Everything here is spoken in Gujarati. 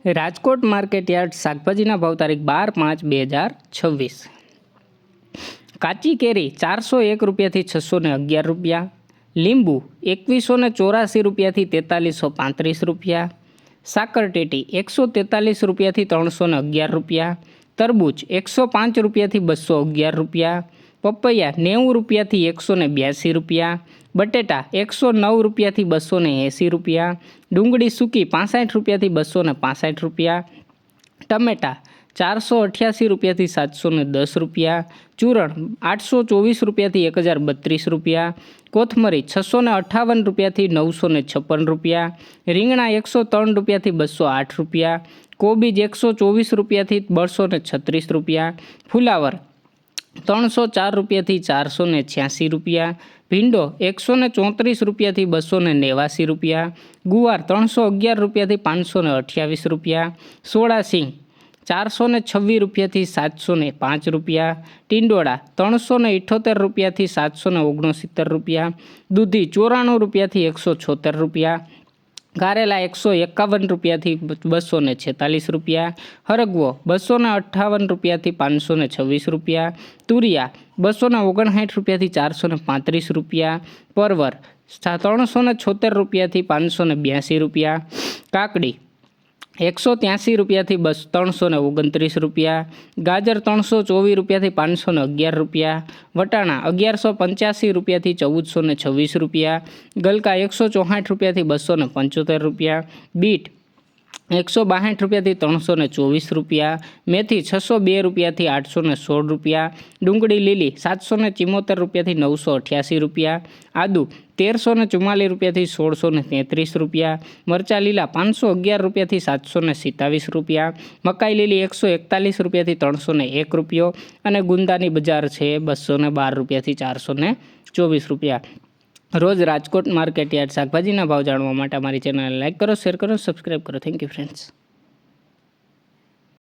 રાજકોટ માર્કેટયાર્ડ શાકભાજીના ભાવ તારીખ 12/5/2026। કાચી કેરી 401 રૂપિયાથી 611 રૂપિયા, લીંબુ 2184 રૂપિયાથી 4335 રૂપિયા, સાકરટેટી 143 રૂપિયાથી 311 રૂપિયા, તરબૂચ 105 રૂપિયાથી 211 રૂપિયા, પપૈયા 90 રૂપિયાથી 182 રૂપિયા, બટેટા 109 રૂપિયાથી 280 રૂપિયા, ડુંગળી સૂકી 65 રૂપિયાથી 265 રૂપિયા, ટમેટા 488 રૂપિયાથી 710 રૂપિયા, ચૂરણ 824 રૂપિયાથી 1032 રૂપિયા, કોથમરી 658 રૂપિયાથી 956 રૂપિયા, રીંગણા 103 રૂપિયાથી 208 રૂપિયા, કોબીજ 124 રૂપિયાથી 236 રૂપિયા, ફુલાવર 304 રૂપિયાથી 486 રૂપિયા, ભીંડો 134 રૂપિયાથી 289 રૂપિયા, ગુવાર 311 રૂપિયાથી 528 રૂપિયા, સોળા સિંગ 426 રૂપિયાથી 705 રૂપિયા, ટીંડોળા 378 રૂપિયાથી 769 રૂપિયા, દૂધી 94 રૂપિયાથી 176 રૂપિયા, કારેલા 151 રૂપિયાથી 246 રૂપિયા, હરગવો 258 રૂપિયાથી 526 રૂપિયા, તુરિયા 259 રૂપિયાથી 435 રૂપિયા, પરવર 376 રૂપિયાથી 582 રૂપિયા, કાકડી 183 રૂપિયાથી 329 રૂપિયા, ગાજર 324 રૂપિયાથી 511 રૂપિયા, વટાણા 1185 રૂપિયાથી 1426 રૂપિયા, ગલકા 164 રૂપિયાથી 275 રૂપિયા, બીટ 162 રૂપિયાથી 324 રૂપિયા, મેથી 602 રૂપિયાથી 816 રૂપિયા, ડુંગળી લીલી 774 રૂપિયાથી 988 રૂપિયા, આદુ 1344 રૂપિયાથી 1633 રૂપિયા, મરચાં લીલા 511 રૂપિયાથી 727 રૂપિયા, મકાઈ લીલી 141 રૂપિયાથી 301 રૂપિયો અને ગુંદાની બજાર છે 212 રૂપિયાથી 424 રૂપિયા। રોજ રાજકોટ માર્કેટયાર્ડ શાકભાજીના ભાવ જાણવા માટે અમારી ચેનલને લાઇક કરો, શેર કરો, સબસ્ક્રાઈબ કરો। Thank you friends.